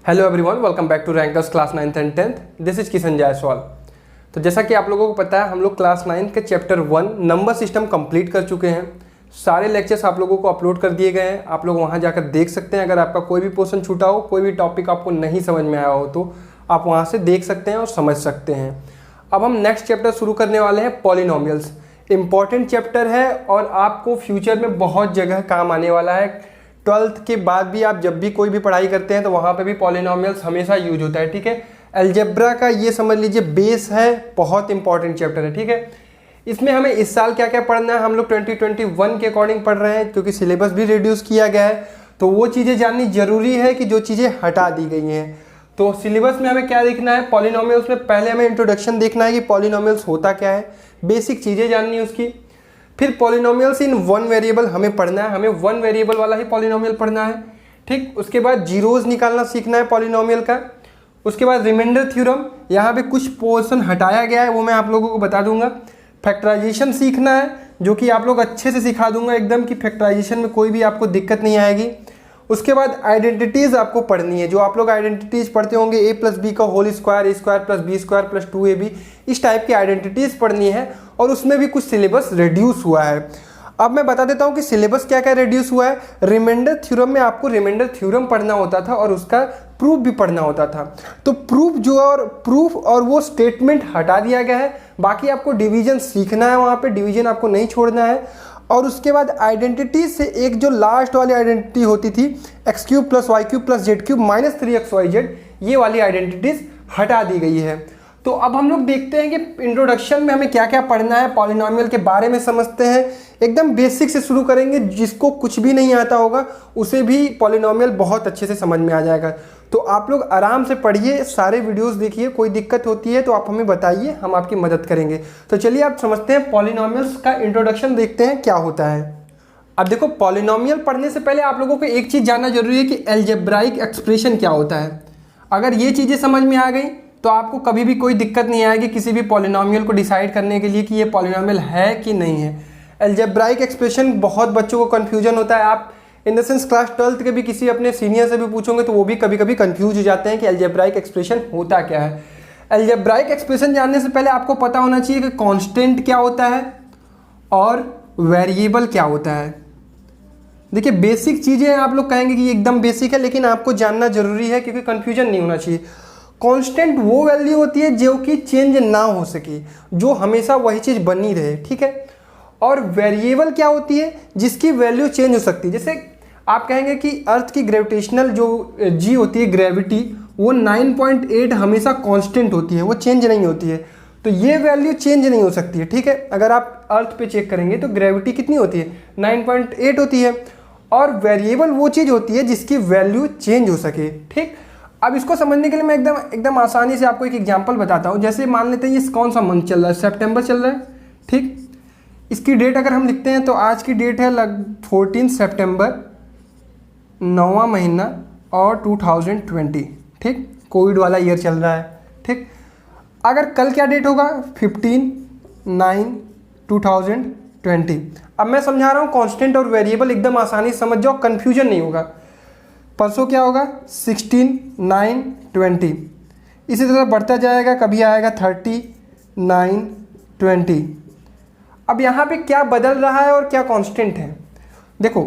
Hello everyone, welcome back to Rankers class 9th and 10th। This is Kishan Jaiswal. तो जैसा कि आप लोगों को पता है, हम लोग क्लास 9 के चैप्टर 1 नंबर सिस्टम कंप्लीट कर चुके हैं। सारे लेक्चर्स आप लोगों को अपलोड कर दिए गए हैं, आप लोग वहां जाकर देख सकते हैं। अगर आपका कोई भी पोर्शन छूटा हो, कोई भी टॉपिक आपको नहीं समझ में आया हो, तो आप वहाँ से देख सकते हैं और समझ सकते हैं। अब हम नेक्स्ट चैप्टर शुरू करने वाले हैं, पॉलिनोमियल्स। इम्पॉर्टेंट चैप्टर है और आपको फ्यूचर में बहुत जगह काम आने वाला है। 12th के बाद भी आप जब भी कोई भी पढ़ाई करते हैं तो वहाँ पे भी पॉलिनोमियल्स हमेशा यूज होता है। ठीक है, अलजेब्रा का ये समझ लीजिए बेस है, बहुत इंपॉर्टेंट चैप्टर है। ठीक है, इसमें हमें इस साल क्या क्या पढ़ना है, हम लोग 2021 के अकॉर्डिंग पढ़ रहे हैं, क्योंकि सिलेबस भी रिड्यूस किया गया है। तो वो चीज़ें जाननी जरूरी है कि जो चीज़ें हटा दी गई हैं। तो सिलेबस में हमें क्या देखना है, पॉलिनोमियल्स में पहले हमें इंट्रोडक्शन देखना है कि पॉलिनोमियल्स होता क्या है, बेसिक चीज़ें जाननी है उसकी। फिर पॉलिनोमियल्स इन वन वेरिएबल हमें पढ़ना है, हमें वन वेरिएबल वाला ही पॉलिनोमियल पढ़ना है। ठीक, उसके बाद जीरोज निकालना सीखना है पॉलिनोमियल का। उसके बाद रिमाइंडर थ्योरम, यहाँ पे कुछ पोर्शन हटाया गया है, वो मैं आप लोगों को बता दूंगा। फैक्टराइजेशन सीखना है, जो कि आप लोग अच्छे से सिखा दूंगा एकदम, कि फैक्टराइजेशन में कोई भी आपको दिक्कत नहीं आएगी। उसके बाद आइडेंटिटीज़ आपको पढ़नी है, जो आप लोग आइडेंटिटीज़ पढ़ते होंगे, a + b का whole square, a² + b² + 2ab, इस टाइप की आइडेंटिटीज़ पढ़नी है। और उसमें भी कुछ सिलेबस रिड्यूस हुआ है। अब मैं बता देता हूँ कि सिलेबस क्या क्या रिड्यूस हुआ है। रिमाइंडर थ्योरम में आपको रिमाइंडर थ्योरम पढ़ना होता था और उसका प्रूफ भी पढ़ना होता था। तो प्रूफ और वो स्टेटमेंट हटा दिया गया है। बाकी आपको डिवीजन सीखना है, वहाँ पे डिवीजन आपको नहीं छोड़ना है। और उसके बाद आइडेंटिटी से एक जो लास्ट वाली आइडेंटिटी होती थी, x³ + y³ + z³ - 3xyz, ये वाली आइडेंटिटीज हटा दी गई है। तो अब हम लोग देखते हैं कि इंट्रोडक्शन में हमें क्या क्या पढ़ना है, पॉलिनोमियल के बारे में समझते हैं। एकदम बेसिक से शुरू करेंगे, जिसको कुछ भी नहीं आता होगा उसे भी पॉलिनोमियल बहुत अच्छे से समझ में आ जाएगा। तो आप लोग आराम से पढ़िए, सारे वीडियोस देखिए, कोई दिक्कत होती है तो आप हमें बताइए, हम आपकी मदद करेंगे। तो चलिए आप समझते हैं, पॉलिनोमियल्स का इंट्रोडक्शन देखते हैं क्या होता है। अब देखो, पॉलिनोमियल पढ़ने से पहले आप लोगों को एक चीज़ जानना जरूरी है कि अलजेब्राइक एक्सप्रेशन क्या होता है। अगर ये चीज़ें समझ में आ गई तो आपको कभी भी कोई दिक्कत नहीं आएगी किसी भी पॉलिनोमियल को डिसाइड करने के लिए कि ये पॉलिनोमियल है कि नहीं है। अलजेब्राइक एक्सप्रेशन बहुत बच्चों को कन्फ्यूजन होता है। आप in the sense class 12th के भी किसी अपने सीनियर से भी पूछोगे तो वो भी कभी कभी कंफ्यूज हो जाते हैं कि अलजेब्राइक एक्सप्रेशन होता क्या है। अलजेब्राइक एक्सप्रेशन जानने से पहले आपको पता होना चाहिए कि कांस्टेंट क्या होता है और वेरिएबल क्या होता है। देखिए, बेसिक चीज़ें आप लोग कहेंगे कि एकदम बेसिक है, लेकिन आपको जानना जरूरी है क्योंकि कन्फ्यूजन नहीं होना चाहिए। कांस्टेंट वो वैल्यू होती है जो कि चेंज ना हो सके, जो हमेशा वही चीज़ बनी रहे। ठीक है, और वेरिएबल क्या होती है, जिसकी वैल्यू चेंज हो सकती है। जैसे आप कहेंगे कि अर्थ की ग्रेविटेशनल जो जी होती है, ग्रेविटी, वो 9.8 हमेशा कांस्टेंट होती है, वो चेंज नहीं होती है। तो ये वैल्यू चेंज नहीं हो सकती है। ठीक है, अगर आप अर्थ पे चेक करेंगे तो ग्रेविटी कितनी होती है, 9.8 होती है। और वेरिएबल वो चीज़ होती है जिसकी वैल्यू चेंज हो सके। ठीक, अब इसको समझने के लिए मैं एकदम आसानी से आपको एक एग्जांपल बताता हूँ। जैसे मान लेते हैं ये कौन सा मंथ चल रहा है, सितंबर चल रहा है। ठीक, इसकी डेट अगर हम लिखते हैं तो आज की डेट है 14 सितंबर, 9वां महीना और 2020। ठीक, कोविड वाला ईयर चल रहा है। ठीक, अगर कल क्या डेट होगा, 15/9/2020। अब मैं समझा रहा हूँ कांस्टेंट और वेरिएबल, एकदम आसानी से समझ जाओ, कन्फ्यूजन नहीं होगा। परसों क्या होगा, 16/9/20। इसी तरह बढ़ता जाएगा, कभी आएगा 30/9/20। अब यहाँ पे क्या बदल रहा है और क्या कांस्टेंट है। देखो,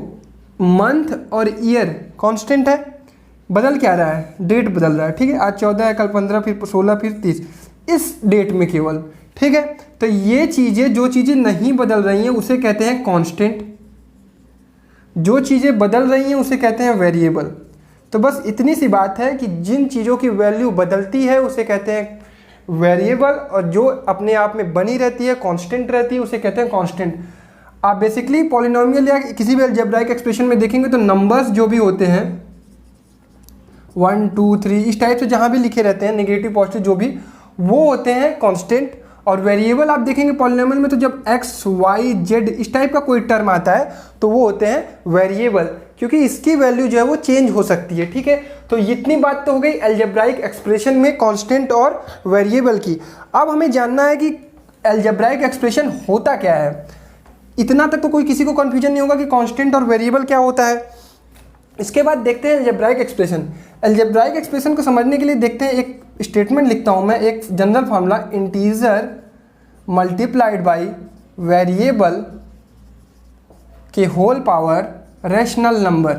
मंथ और ईयर कांस्टेंट है, बदल क्या रहा है, डेट बदल रहा है। ठीक है, आज 14 है, कल 15, फिर 16, फिर 30, इस डेट में केवल। ठीक है, तो ये चीज़ें, जो चीज़ें नहीं बदल रही हैं उसे कहते हैं कांस्टेंट, जो चीज़ें बदल रही हैं उसे कहते हैं वेरिएबल। तो बस इतनी सी बात है कि जिन चीज़ों की वैल्यू बदलती है उसे कहते हैं वेरिएबल, और जो अपने आप में बनी रहती है, कांस्टेंट रहती है, उसे कहते हैं कांस्टेंट। आप बेसिकली पॉलिनोमियल या किसी भी अलजेब्राइक एक्सप्रेशन में देखेंगे तो नंबर्स जो भी होते हैं 1 2 3 इस टाइप से जहाँ भी लिखे रहते हैं, नेगेटिव पॉजिटिव जो भी, वो होते हैं कांस्टेंट। और वेरिएबल आप देखेंगे पॉलिनोमियल में तो जब x y z इस टाइप का कोई टर्म आता है तो वो होते हैं वेरिएबल, क्योंकि इसकी वैल्यू जो है वो चेंज हो सकती है। ठीक है, तो इतनी बात तो हो गई अलजेब्राइक एक्सप्रेशन में कांस्टेंट और वेरिएबल की। अब हमें जानना है कि अलजेब्राइक एक्सप्रेशन होता क्या है। इतना तक तो कोई किसी को कन्फ्यूजन नहीं होगा कि कांस्टेंट और वेरिएबल क्या होता है। इसके बाद देखते हैं अलजेब्राइक एक्सप्रेशन। अलजेब्राइक एक्सप्रेशन को समझने के लिए देखते हैं, एक स्टेटमेंट लिखता हूँ मैं, एक general formula, integer multiplied by variable के होल पावर रैशनल नंबर।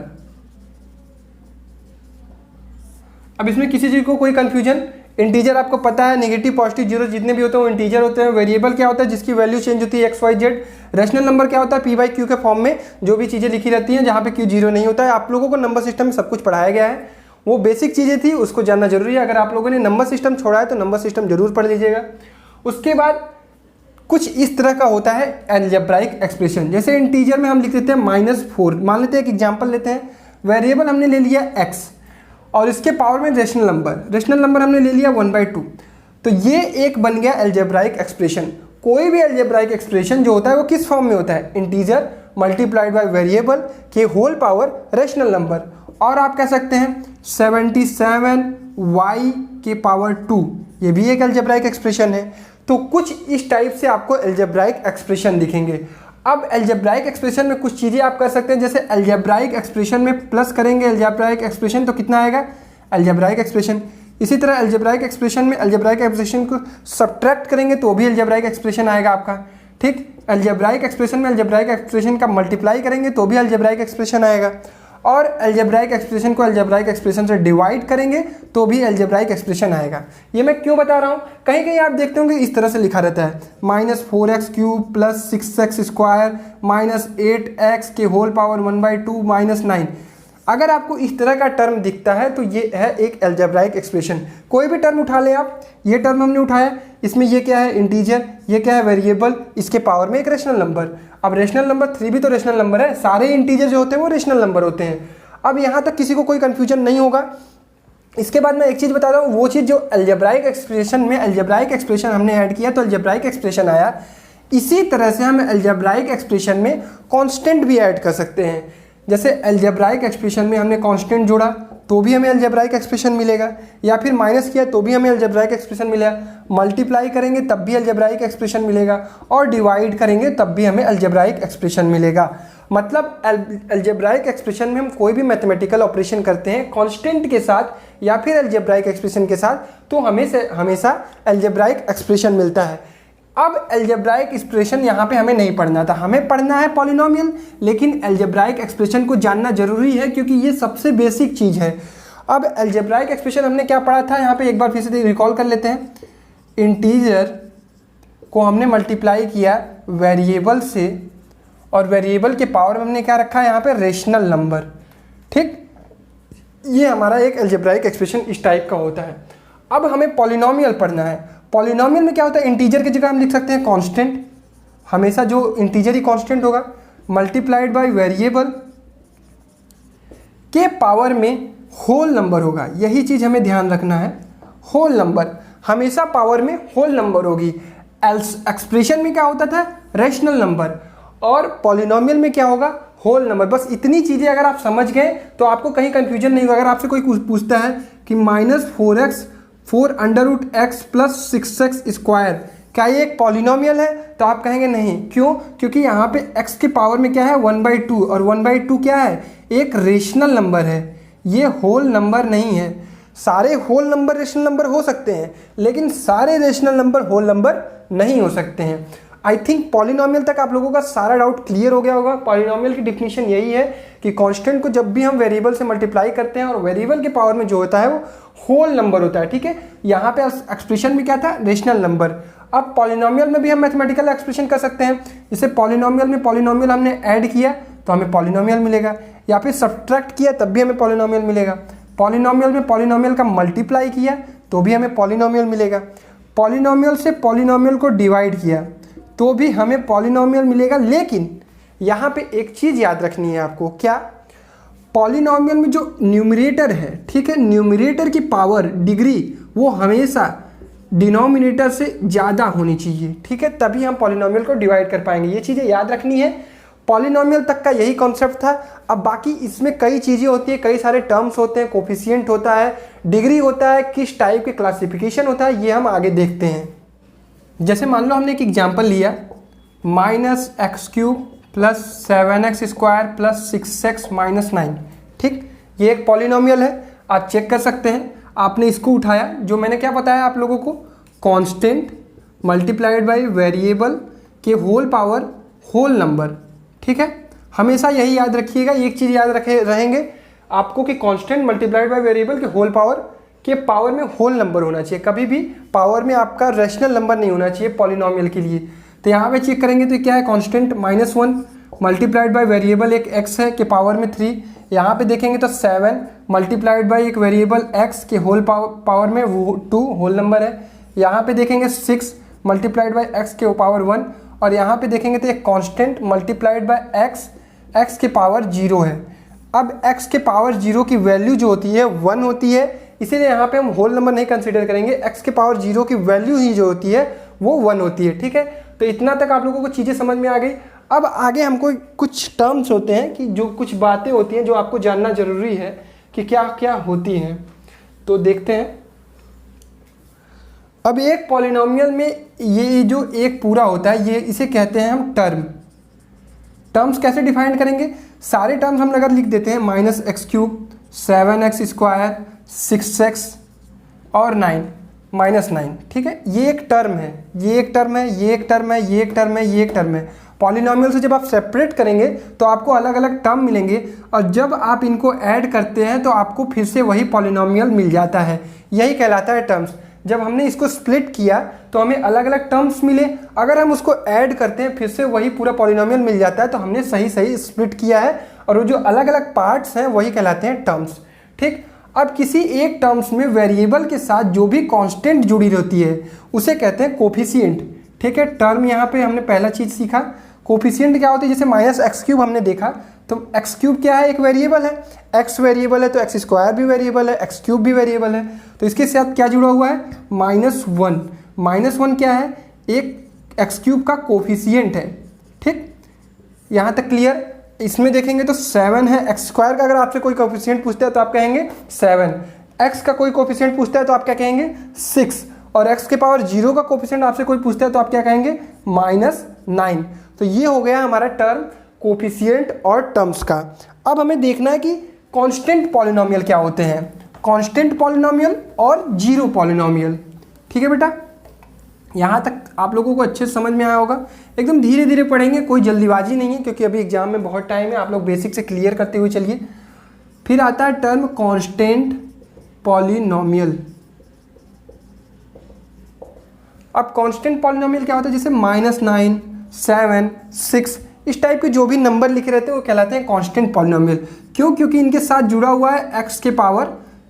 अब इसमें किसी चीज़ को कोई कंफ्यूजन, इंटीजर आपको पता है नेगेटिव पॉजिटिव जीरो जितने भी होते हैं वो इंटीजर होते हैं। वेरिएबल क्या होता है, जिसकी वैल्यू चेंज होती है x y z. Rational number क्या होता है, पी बाई क्यू के फॉर्म में जो भी चीज़ें लिखी रहती हैं जहाँ पे क्यू जीरो नहीं होता है। आप लोगों को नंबर सिस्टम में सब कुछ पढ़ाया गया है, वो बेसिक चीज़ें थी, उसको जानना जरूरी है। अगर आप लोगों ने नंबर सिस्टम छोड़ा है तो नंबर सिस्टम जरूर पढ़ लीजिएगा। उसके बाद कुछ इस तरह का होता है अलजेब्राइक एक्सप्रेशन। जैसे इंटीजर में हम लिख देते हैं -4, मान लेते हैं एक एग्जाम्पल लेते हैं, वेरिएबल हमने ले लिया x और इसके पावर में रेशनल नंबर हमने ले लिया 1/2, तो ये एक बन गया अलजेब्राइक एक्सप्रेशन। कोई भी अलजेब्राइक एक्सप्रेशन जो होता है वो किस फॉर्म में होता है, इंटीजर मल्टीप्लाइड बाय वेरिएबल के होल पावर रैशनल नंबर। और आप कह सकते हैं 77y के पावर 2, ये भी एक अलजेब्राइक एक्सप्रेशन है। तो कुछ इस टाइप से आपको अलजेब्राइक एक्सप्रेशन दिखेंगे। अब अलजेब्राइक एक्सप्रेशन में कुछ चीज़ें आप कर सकते हैं, जैसे अलजेब्राइक एक्सप्रेशन में प्लस करेंगे अलजेब्राइक एक्सप्रेशन तो कितना आएगा अलजेब्राइक एक्सप्रेशन। इसी तरह अलजेब्राइक एक्सप्रेशन में अलजेब्राइक एक्सप्रेशन को सब्ट्रैक्ट करेंगे तो भी अलजेब्राइक एक्सप्रेशन आएगा आपका। ठीक, अलजेब्राइक एक्सप्रेशन में अलजेब्राइक एक्सप्रेशन का मल्टीप्लाई करेंगे तो भी अलजेब्राइक एक्सप्रेशन आएगा, और अलजेब्राइक एक्सप्रेशन को अलजेब्राइक एक्सप्रेशन से डिवाइड करेंगे तो भी अलजेब्राइक एक्सप्रेशन आएगा। ये मैं क्यों बता रहा हूँ, कहीं कहीं आप देखते होंगे इस तरह से लिखा रहता है -4x³ + 6x² -8x के होल पावर 1/2 -9। अगर आपको इस तरह का टर्म दिखता है तो ये है एक अलजेब्राइक एक्सप्रेशन। कोई भी टर्म उठा ले आप, ये टर्म हमने उठाया, इसमें ये क्या है इंटीजर, ये क्या है वेरिएबल, इसके पावर में एक रेशनल नंबर। अब रेशनल नंबर 3 भी तो रेशनल नंबर है, सारे इंटीजर जो होते हैं वो रेशनल नंबर होते हैं। अब यहाँ तक किसी को कोई कन्फ्यूजन नहीं होगा। इसके बाद मैं एक चीज़ बता रहा हूँ, वो चीज़ जो अलजेब्राइक एक्सप्रेशन में अलजेब्राइक एक्सप्रेशन हमने ऐड किया तो अलजेब्राइक एक्सप्रेशन आया। इसी तरह से हम अलजेब्राइक एक्सप्रेशन में कॉन्स्टेंट भी ऐड कर सकते हैं। जैसे अलजेब्राइक एक्सप्रेशन में हमने कांस्टेंट जोड़ा तो भी हमें अलजेब्राइक एक्सप्रेशन मिलेगा, या फिर माइनस किया तो भी हमें अलजेब्राइक एक्सप्रेशन मिलेगा, मल्टीप्लाई करेंगे तब भी अलजेब्राइक एक्सप्रेशन मिलेगा, और डिवाइड करेंगे तब भी हमें अलजेब्राइक एक्सप्रेशन मिलेगा। मतलब अलजेब्राइक एक्सप्रेशन में हम कोई भी मैथमेटिकल ऑपरेशन करते हैं कांस्टेंट के साथ या फिर अलजेब्राइक एक्सप्रेशन के साथ तो हमेशा अलजेब्राइक एक्सप्रेशन मिलता है। अब अलजेब्राइक एक्सप्रेशन यहाँ पे हमें नहीं पढ़ना था, हमें पढ़ना है पॉलिनोमियल, लेकिन अलजेब्राइक एक्सप्रेशन को जानना जरूरी है क्योंकि ये सबसे बेसिक चीज़ है। अब अलजेब्राइक एक्सप्रेशन हमने क्या पढ़ा था, यहाँ पे एक बार फिर से रिकॉल कर लेते हैं। इंटीजर को हमने मल्टीप्लाई किया वेरिएबल से, और वेरिएबल के पावर में हमने क्या रखा है यहाँ पे रेशनल नंबर। ठीक, ये हमारा एक अलजेब्राइक एक्सप्रेशन इस टाइप का होता है। अब हमें पॉलिनोमियल पढ़ना है। पॉलिनोमियल में क्या होता है, इंटीजर की जगह हम लिख सकते हैं कांस्टेंट, हमेशा जो इंटीजर ही कांस्टेंट होगा, मल्टीप्लाइड बाय वेरिएबल के पावर में होल नंबर होगा। यही चीज़ हमें ध्यान रखना है, होल नंबर हमेशा पावर में होल नंबर होगी। एक्सप्रेशन में क्या होता था रेशनल नंबर, और पॉलिनोमियल में क्या होगा होल नंबर। बस इतनी चीज़ें अगर आप समझ गए तो आपको कहीं कंफ्यूजन नहीं होगा। अगर आपसे कोई पूछता है कि -4x + 6x² क्या ये एक पॉलिनोमियल है, तो आप कहेंगे नहीं। क्यों? क्योंकि यहाँ पे x के पावर में क्या है 1/2, और 1/2 क्या है एक रेशनल नंबर है, ये होल नंबर नहीं है। सारे होल नंबर रेशनल नंबर हो सकते हैं, लेकिन सारे रेशनल नंबर होल नंबर नहीं हो सकते हैं। आई थिंक पॉलिनोमियल तक आप लोगों का सारा डाउट क्लियर हो गया होगा। पॉलिनोमियल की डिफिनीशन यही है कि कांस्टेंट को जब भी हम वेरिएबल से मल्टीप्लाई करते हैं और वेरिएबल के पावर में जो होता है वो होल नंबर होता है। ठीक है, यहाँ पे एक्सप्रेशन में क्या था रेशनल नंबर। अब पॉलिनोमियल में भी हम मैथमेटिकल एक्सप्रेशन कर सकते हैं। जैसे पॉलिनोमियल हमने ऐड किया तो हमें पॉलिनोमियल मिलेगा, या फिर सब्ट्रैक्ट किया तब भी हमें पॉलिनोमियल मिलेगा। पॉलिनोमियल में पॉलिनोमियल का मल्टीप्लाई किया तो भी हमें पॉलिनोमियल मिलेगा। पॉलिनोमियल से पॉलिनोमियल को डिवाइड किया तो भी हमें पॉलिनोमियल मिलेगा। लेकिन यहाँ पे एक चीज़ याद रखनी है आपको, क्या, पॉलिनोमियल में जो न्यूमरेटर है, ठीक है, न्यूमरेटर की पावर डिग्री वो हमेशा डिनोमिनेटर से ज़्यादा होनी चाहिए। ठीक है, तभी हम पॉलिनोमियल को डिवाइड कर पाएंगे। ये चीज़ें याद रखनी है। पॉलिनोमियल तक का यही कॉन्सेप्ट था। अब बाकी इसमें कई चीज़ें होती है, कई सारे टर्म्स होते हैं, कोफिशिएंट होता है, डिग्री होता है, किस टाइप के क्लासिफिकेशन होता है, ये हम आगे देखते हैं। जैसे मान लो हमने एक एग्जाम्पल लिया -x³ + 7x² + 6x - 9। ठीक, ये एक पॉलिनोमियल है। आप चेक कर सकते हैं। आपने इसको उठाया, जो मैंने क्या बताया आप लोगों को, कांस्टेंट मल्टीप्लाइड बाय वेरिएबल के होल पावर होल नंबर। ठीक है, हमेशा यही याद रखिएगा, एक चीज़ याद रहेंगे आपको कि कांस्टेंट मल्टीप्लाइड बाय वेरिएबल के होल पावर के पावर में होल नंबर होना चाहिए, कभी भी पावर में आपका रैशनल नंबर नहीं होना चाहिए पॉलिनोमियल के लिए। तो यहाँ पे चेक करेंगे तो क्या है, कांस्टेंट -1 मल्टीप्लाइड बाय वेरिएबल एक x है के पावर में 3। यहाँ पे देखेंगे तो 7 मल्टीप्लाइड बाय एक वेरिएबल x के होल पावर में 2 होल नंबर है। यहाँ पे देखेंगे 6 मल्टीप्लाइड बाय x के पावर 1, और यहाँ पे देखेंगे तो एक कांस्टेंट मल्टीप्लाइड बाय x के पावर 0 है। अब x के पावर 0 की वैल्यू जो होती है 1 होती है, इसीलिए यहाँ पे हम होल नंबर नहीं कंसीडर करेंगे, x के पावर 0 की वैल्यू ही जो होती है वो 1 होती है। ठीक है, तो इतना तक आप लोगों को चीज़ें समझ में आ गई। अब आगे हमको कुछ टर्म्स होते हैं कि जो कुछ बातें होती हैं जो आपको जानना जरूरी है कि क्या क्या होती हैं, तो देखते हैं। अब एक पॉलिनोमियल में ये जो एक पूरा होता है, ये इसे कहते हैं हम टर्म्स कैसे डिफाइन करेंगे, सारे टर्म्स हम अगर लिख देते हैं -x3 7x², 6x और 9 -9। ठीक है, ये एक टर्म है, ये एक टर्म है, ये एक टर्म है, ये एक टर्म है, ये एक टर्म है। पॉलिनोमियल से जब आप सेपरेट करेंगे तो आपको अलग अलग टर्म मिलेंगे, और जब आप इनको ऐड करते हैं तो आपको फिर से वही पॉलिनोमियल मिल जाता है, यही कहलाता है टर्म्स। जब हमने इसको स्प्लिट किया तो हमें अलग अलग टर्म्स मिले, अगर हम उसको ऐड करते हैं फिर से वही पूरा पॉलिनोमियल मिल जाता है, तो हमने सही स्प्लिट किया है, और वो जो अलग अलग पार्ट्स हैं वही कहलाते हैं टर्म्स। ठीक, अब किसी एक टर्म्स में वेरिएबल के साथ जो भी कांस्टेंट जुड़ी रहती है उसे कहते हैं कोफिशिएंट। ठीक है, टर्म यहाँ पे हमने पहला चीज़ सीखा, कोफिशिएंट क्या होता है, जैसे -x³ हमने देखा, तो x³ क्या है, एक वेरिएबल है, x वेरिएबल है तो x² भी वेरिएबल है, x³ भी वेरिएबल है, तो इसके साथ क्या जुड़ा हुआ है, -1। -1 क्या है, एक x³ का कोफिशिएंट है। ठीक, यहाँ तक क्लियर। इसमें देखेंगे तो 7 है, x² का अगर आपसे कोई कोफिशिएंट पूछता है तो आप कहेंगे 7, x का कोई कोफिशिएंट पूछता है तो आप क्या कहेंगे 6, और x के पावर 0 का कोफिशिएंट आपसे कोई पूछता है तो आप क्या कहेंगे -9। तो ये हो गया हमारा टर्म कोफिशिएंट और टर्म्स का। अब हमें देखना है कि कांस्टेंट पॉलिनोमियल क्या होते हैं, कांस्टेंट पॉलिनोमियल और जीरो पॉलिनोमियल। ठीक है बेटा, यहाँ तक आप लोगों को अच्छे से समझ में आया होगा। एकदम धीरे धीरे पढ़ेंगे, कोई जल्दीबाजी नहीं है, क्योंकि अभी एग्जाम में बहुत टाइम है, आप लोग बेसिक से क्लियर करते हुए चलिए। फिर आता है टर्म कांस्टेंट पॉलिनोमियल। अब कांस्टेंट पॉलिनोमियल क्या होता है, जैसे -9, 7, 6 इस टाइप के जो भी नंबर लिखे रहते हैं वो कहलाते हैं कांस्टेंट पॉलिनोमियल। क्यों, क्योंकि इनके साथ जुड़ा हुआ है x के पावर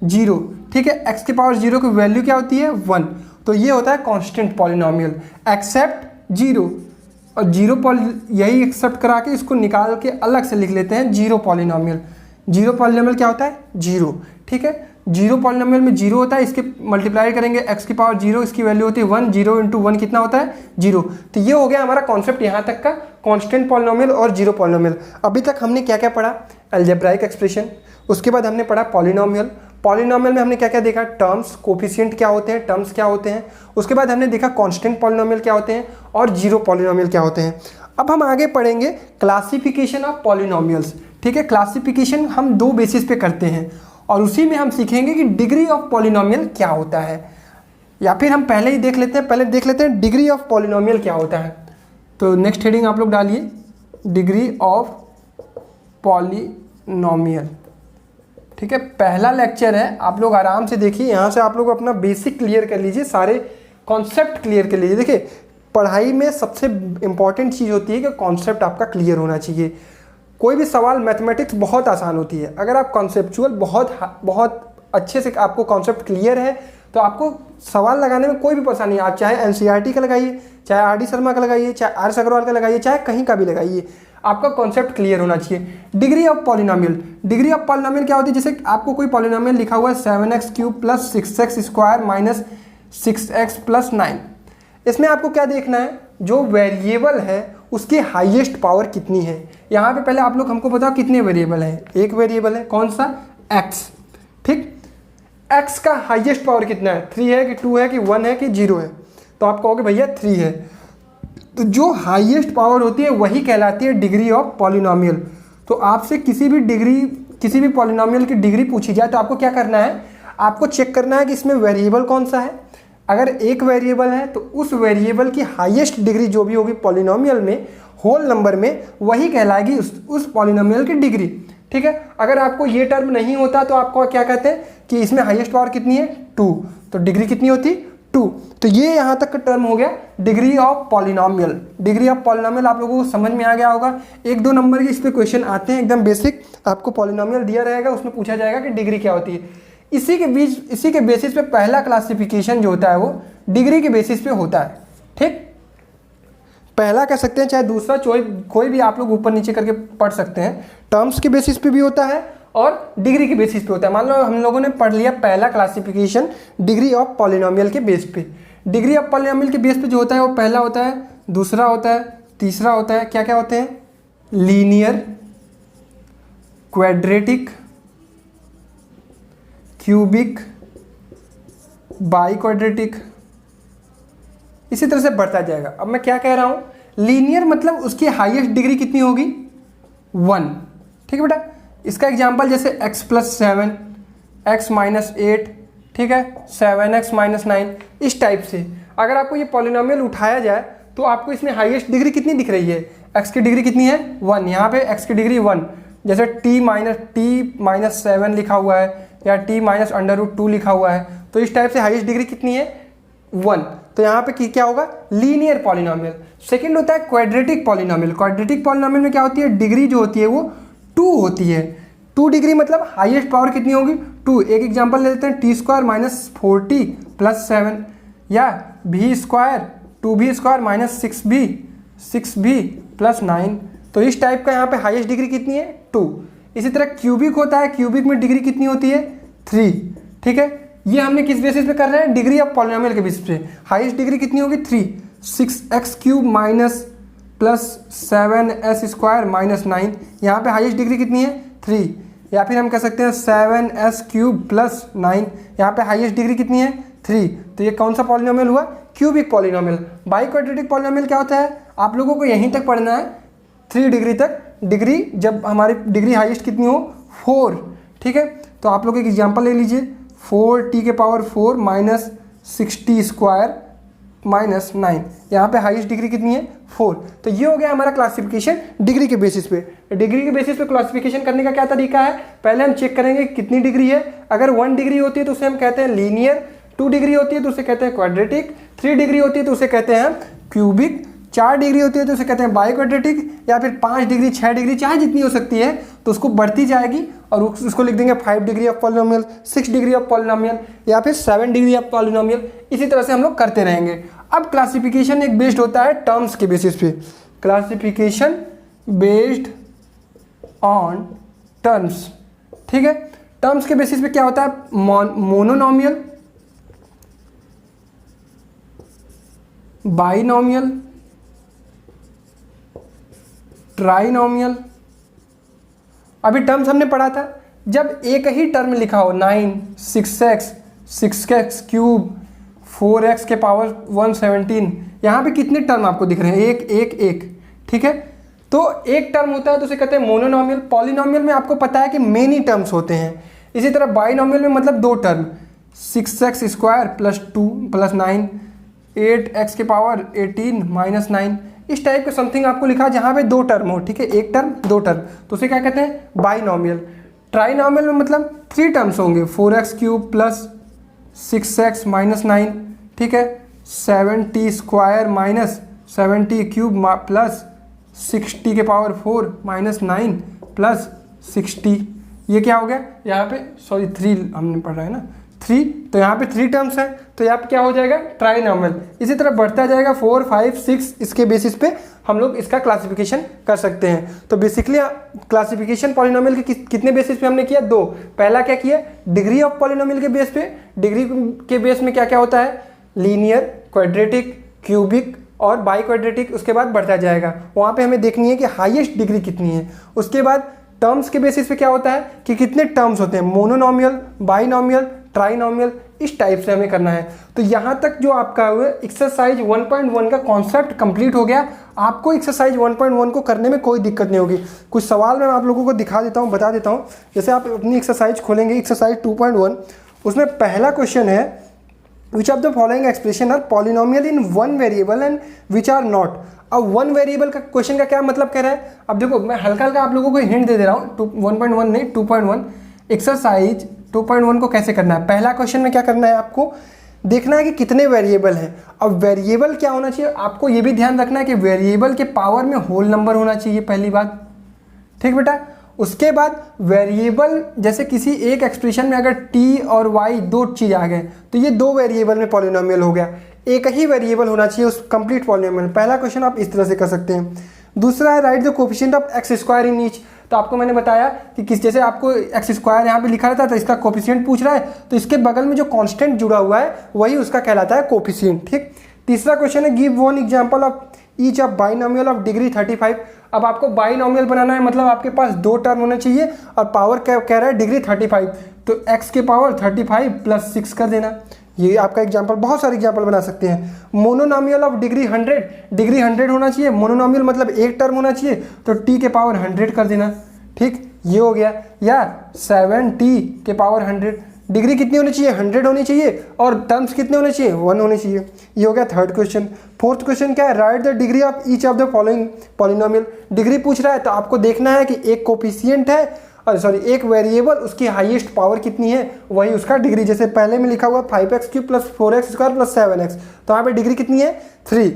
0। ठीक है, x के पावर 0 की वैल्यू क्या होती है 1, तो ये होता है कांस्टेंट पॉलिनोमियल एक्सेप्ट 0, और 0 यही एक्सेप्ट करा के इसको निकाल के अलग से लिख लेते हैं जीरो पॉलिनोमियल। जीरो पॉलिनोमियल क्या होता है, 0। ठीक है, जीरो पॉलिनोमियल में 0 होता है, इसके मल्टीप्लाई करेंगे x की पावर 0, इसकी वैल्यू होती है 1, 0 × 1 कितना होता है 0। तो ये हो गया हमारा कॉन्सेप्ट यहाँ तक का, कांस्टेंट पॉलिनोमियल और जीरो पॉलिनोमियल। अभी तक हमने क्या क्या पढ़ा, अलजेब्राइक एक्सप्रेशन, उसके बाद हमने पढ़ा पॉलिनोमियल। पॉलिनोमियल में हमने क्या क्या देखा, टर्म्स, कोफिशिएंट क्या होते हैं, टर्म्स क्या होते हैं, उसके बाद हमने देखा कांस्टेंट पॉलिनोमियल क्या होते हैं और जीरो पॉलिनोमियल क्या होते हैं। अब हम आगे पढ़ेंगे क्लासिफिकेशन ऑफ पॉलिनोमियल्स। ठीक है, क्लासिफिकेशन हम 2 बेसिस पे करते हैं, और उसी में हम सीखेंगे कि डिग्री ऑफ पॉलिनोमियल क्या होता है, या फिर हम पहले ही देख लेते हैं डिग्री ऑफ पॉलिनोमियल क्या होता है। तो नेक्स्ट हेडिंग आप लोग डालिए, डिग्री ऑफ पॉलिनोमियल। ठीक है, पहला लेक्चर है, आप लोग आराम से देखिए, यहाँ से आप लोग अपना बेसिक क्लियर कर लीजिए, सारे कॉन्सेप्ट क्लियर कर लीजिए। देखिए, पढ़ाई में सबसे इंपॉर्टेंट चीज़ होती है कि कॉन्सेप्ट आपका क्लियर होना चाहिए। कोई भी सवाल, मैथमेटिक्स बहुत आसान होती है, अगर आप कॉन्सेप्चुअल बहुत अच्छे से आपको कॉन्सेप्ट क्लियर है तो आपको सवाल लगाने में कोई भी परेशानी नहीं। आप चाहे एनसीईआरटी का लगाइए, चाहे आर डी शर्मा का लगाइए, चाहे आर एस अग्रवाल का लगाइए, चाहे कहीं का भी लगाइए, आपका कॉन्सेप्ट क्लियर होना चाहिए। Degree of polynomial, degree of polynomial क्या होती है, जैसे आपको कोई पॉलिनोमियल लिखा हुआ है 7x³ + 6x² - 6x + 9, इसमें आपको क्या देखना है, जो वेरिएबल है उसकी हाईएस्ट पावर कितनी है। यहाँ पे पहले आप लोग हमको बताओ कितने वेरिएबल हैं, एक वेरिएबल है, कौन सा, x। ठीक, x का हाईएस्ट पावर कितना है, 3 है कि 2 है कि 1 है कि 0 है, तो आप कहोगे भैया 3 है। तो जो हाईएस्ट पावर होती है वही कहलाती है डिग्री ऑफ पॉलिनोमियल। तो आपसे किसी भी डिग्री किसी भी पॉलिनोमियल की डिग्री पूछी जाए तो आपको क्या करना है, आपको चेक करना है कि इसमें वेरिएबल कौन सा है। अगर एक वेरिएबल है तो उस वेरिएबल की हाईएस्ट डिग्री जो भी होगी पॉलिनोमियल में, होल नंबर में, वही कहलाएगी उस पॉलिनोमियल की डिग्री। ठीक है, अगर आपको ये टर्म नहीं होता तो आपको क्या कहते हैं कि इसमें हाईएस्ट पावर कितनी है 2, तो डिग्री कितनी होती 2। तो ये यहाँ तक का टर्म हो गया degree of polynomial. Degree of polynomial आप लोगों को समझ में आ गया होगा। 1-2 नंबर के इस पे क्वेश्चन आते हैं एकदम बेसिक, आपको पॉलिनोमियल दिया रहेगा, उसमें पूछा जाएगा कि डिग्री क्या होती है। इसी के बेसिस पे पहला क्लासिफिकेशन जो होता है वो डिग्री के बेसिस पे होता है। ठीक, पहला कह सकते हैं, चाहे दूसरा कोई भी आप लोग ऊपर नीचे करके पढ़ सकते हैं। टर्म्स के बेसिस पे भी होता है और डिग्री के बेसिस पे होता है। मान लो हम लोगों ने पढ़ लिया पहला क्लासिफिकेशन डिग्री ऑफ पॉलिनोमियल के बेस पे। डिग्री ऑफ पॉलिनोमियल के बेस पे जो होता है वो पहला होता है, दूसरा होता है, तीसरा होता है। क्या क्या होते हैं? Linear, quadratic, cubic, by quadratic, इसी तरह से बढ़ता जाएगा। अब मैं क्या कह रहा हूँ, लीनियर मतलब उसकी हाईएस्ट डिग्री कितनी होगी 1। ठीक है बेटा, इसका एग्जांपल जैसे x + 7, x - 8, ठीक है, 7x - 9, इस टाइप से। अगर आपको ये पॉलिनोमियल उठाया जाए तो आपको इसमें हाईएस्ट डिग्री कितनी दिख रही है? x की डिग्री कितनी है 1, यहाँ पे x की डिग्री 1। जैसे t - 7 लिखा हुआ है या t - √2 लिखा हुआ है, तो इस टाइप से हाईएस्ट डिग्री कितनी है 1। तो यहाँ पे क्या होगा? Linear polynomial. सेकंड होता है क्वाड्रेटिक पॉलिनोमियल। क्वाड्रेटिक पॉलिनोमियल में क्या होती है? डिग्री जो होती है वो 2 होती है। 2 डिग्री मतलब हाईएस्ट पावर कितनी होगी 2। एक एग्जांपल ले लेते हैं, t² - 40 + 7 या v² 2v² - 6b + 9। तो इस टाइप का यहाँ पे हाईएस्ट डिग्री कितनी है 2। इसी तरह क्यूबिक होता है, क्यूबिक में डिग्री कितनी होती है 3। ठीक है, ये हमने किस बेसिस पे कर रहे हैं? डिग्री ऑफ पॉलिनोमियल के बेसिस पे। हाईएस्ट डिग्री कितनी होगी 3। 6x³ + 7s² - 9, यहाँ पे हाईएस्ट डिग्री कितनी है 3। या फिर हम कह सकते हैं 7s³ + 9, यहाँ पे हाईएस्ट डिग्री कितनी है 3। तो ये कौन सा पॉलिनोमियल हुआ? Cubic polynomial. By quadratic polynomial क्या होता है? आप लोगों को यहीं तक पढ़ना है 3 डिग्री तक। डिग्री जब हमारी डिग्री हाईएस्ट कितनी हो 4। ठीक है, तो आप लोग एक एग्जांपल ले लीजिए, 4t⁴ - 60² - 9, यहाँ पे हाईएस्ट डिग्री कितनी है 4। तो ये हो गया हमारा क्लासिफिकेशन डिग्री के बेसिस पे। डिग्री के बेसिस पे क्लासिफिकेशन करने का क्या तरीका है? पहले हम चेक करेंगे कितनी डिग्री है। अगर 1 डिग्री होती है तो उसे हम कहते हैं लीनियर, 2 डिग्री होती है तो उसे कहते हैं क्वाड्रेटिक, 3 डिग्री होती है तो उसे कहते हैं क्यूबिक, 4 डिग्री होती है तो उसे कहते हैं बाई क्वाड्रेटिक, या फिर 5 डिग्री 6 डिग्री चाहे जितनी हो सकती है तो उसको बढ़ती जाएगी और उसको लिख देंगे 5 degree of polynomial, 6 degree of polynomial, या फिर 7 डिग्री ऑफ पॉलिनोमियल। इसी तरह से हम लोग करते रहेंगे। अब क्लासिफिकेशन एक बेस्ड होता है टर्म्स के बेसिस पे। Classification based on terms. ठीक है, टर्म्स के बेसिस पे क्या होता है? Monomial, binomial, trinomial. अभी टर्म्स हमने पढ़ा था, जब एक ही टर्म लिखा हो 9, 6x, 6x³, 4x⁻117, यहाँ पे कितने टर्म आपको दिख रहे हैं? 1 1 1। ठीक है, तो एक टर्म होता है तो उसे कहते हैं मोनोनोमियल। पॉलिनोमियल में आपको पता है कि मेनी टर्म्स होते हैं। इसी तरह बाइनोमियल में मतलब 2 टर्म, 6x² + 2 + 9, 8x⁻18 - 9, इस टाइप का समथिंग आपको लिखा जहाँ पे 2 टर्म हो। ठीक है, एक टर्म 2 टर्म, तो उसे क्या कहते हैं? बाइनोमियल। ट्राइनोमियल में मतलब 3 टर्म्स होंगे, 4x³ + 6x - 9, ठीक है, 7t² - 7t³ + 60⁴ - 9 + 60। ये क्या हो गया? यहाँ पे 3 हमने पढ़ा है ना, 3, तो यहाँ पे 3 टर्म्स हैं, तो यहाँ पे क्या हो जाएगा? ट्राइनोमियल। इसी तरह बढ़ता जाएगा 4 5 6, इसके बेसिस पे हम लोग इसका क्लासिफिकेशन कर सकते हैं। तो बेसिकली क्लासिफिकेशन पॉलिनोमियल के कितने बेसिस पे हमने किया? 2। पहला क्या किया? डिग्री ऑफ पॉलिनोमियल के बेस पे। डिग्री के बेस में क्या क्या होता है? लीनियर, क्वाड्रेटिक, क्यूबिक और बाई क्वाड्रेटिक। उसके बाद बढ़ता जाएगा, वहाँ पे हमें देखनी है कि हाईएस्ट डिग्री कितनी है। उसके बाद टर्म्स के बेसिस पे क्या होता है कि कितने टर्म्स होते हैं? मोनोनोमियल, बाइनोमियल, ट्राइनोमियल, इस टाइप से हमें करना है। तो यहाँ तक जो आपका हुआ एक्सरसाइज 1.1 का कॉन्सेप्ट कंप्लीट हो गया। आपको एक्सरसाइज 1.1 को करने में कोई दिक्कत नहीं होगी। कुछ सवाल मैं आप लोगों को दिखा देता हूँ, बता देता हूँ। जैसे आप अपनी एक्सरसाइज खोलेंगे, एक्सरसाइज 2.1, उसमें पहला क्वेश्चन है which of the following expression are polynomial in one variable and which are not. अब वन वेरिएबल का क्वेश्चन का क्या मतलब कह रहा है, अब देखो मैं हल्का हल्का आप लोगों को हिंट दे रहा हूँ। 1.1 नहीं 2.1 एक्सरसाइज 2.1 को कैसे करना है। पहला क्वेश्चन में क्या करना है, आपको देखना है कि कितने वेरिएबल हैं। अब वेरिएबल क्या होना चाहिए, आपको ये भी ध्यान रखना है कि वेरिएबल के पावर में होल नंबर होना चाहिए, पहली बात, ठीक बेटा। उसके बाद वेरिएबल जैसे किसी एक एक्सप्रेशन में अगर t और y दो चीज़ आ गए तो ये दो वेरिएबल में पॉलिनोमियल हो गया। एक ही वेरिएबल होना चाहिए उस कंप्लीट पॉलिनोमियल। पहला क्वेश्चन आप इस तरह से कर सकते हैं। दूसरा है right the coefficient of x square in each. तो आपको मैंने बताया कि किस, जैसे आपको एक्स स्क्वायर यहाँ पे लिखा रहता है तो इसका कोफिशिएंट पूछ रहा है, तो इसके बगल में जो कांस्टेंट जुड़ा हुआ है वही उसका कहलाता है कोफिशिएंट, ठीक। तीसरा क्वेश्चन है give one example of each of binomial of degree 35। अब आपको बाइनोमियल बनाना है, मतलब आपके पास दो टर्म होने चाहिए और पावर क्या कह रहा है डिग्री 35, तो x के पावर 35 प्लस 6 कर देना। ये आपका एग्जांपल, बहुत सारे एग्जांपल बना सकते हैं। मोनोनोमियल ऑफ डिग्री 100, डिग्री 100 होना चाहिए, मोनोनोमियल मतलब एक टर्म होना चाहिए, तो t के पावर 100 कर देना, ठीक, ये हो गया। या 7t के पावर 100, डिग्री कितनी होनी चाहिए 100 होनी चाहिए और टर्म्स कितने होने चाहिए 1 होने चाहिए। ये हो गया थर्ड क्वेश्चन। फोर्थ क्वेश्चन क्या है, right the degree of each of the following polynomial. Degree पूछ रहा है तो आपको देखना है कि एक कोफिशिएंट है और सॉरी एक वेरिएबल, उसकी हाईएस्ट पावर कितनी है वही उसका डिग्री। जैसे पहले में लिखा हुआ 5x³ plus 4x² plus 7x, तो यहाँ पे डिग्री कितनी है 3,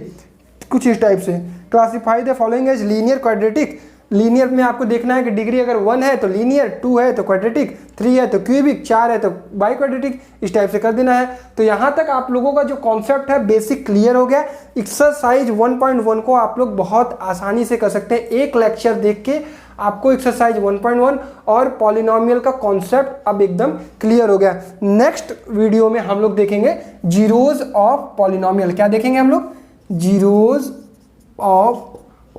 कुछ इस टाइप से। Classify the following as linear quadratic. Linear में आपको देखना है कि डिग्री अगर 1 है तो लीनियर, 2 है तो क्वाड्रेटिक, 3 है तो क्यूबिक, 4 है तो बाई क्वाड्रेटिक, इस टाइप से कर देना है। तो यहाँ तक आप लोगों का जो कॉन्सेप्ट है बेसिक क्लियर हो गया। एक्सरसाइज 1.1 को आप लोग बहुत आसानी से कर सकते हैं। एक लेक्चर देख के आपको एक्सरसाइज 1.1 और पॉलिनोमियल का कॉन्सेप्ट अब एकदम क्लियर हो गया। नेक्स्ट वीडियो में हम लोग देखेंगे जीरोज ऑफ पॉलिनोमियल। क्या देखेंगे हम लोग, जीरोज ऑफ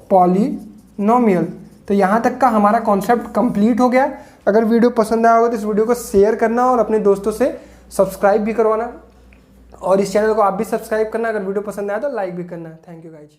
पॉलिनोमियल। तो यहाँ तक का हमारा कॉन्सेप्ट कंप्लीट हो गया। अगर वीडियो पसंद आया होगा तो इस वीडियो को शेयर करना और अपने दोस्तों से सब्सक्राइब भी करवाना, और इस चैनल को आप भी सब्सक्राइब करना। अगर वीडियो पसंद आया तो लाइक भी करना। Thank you guys.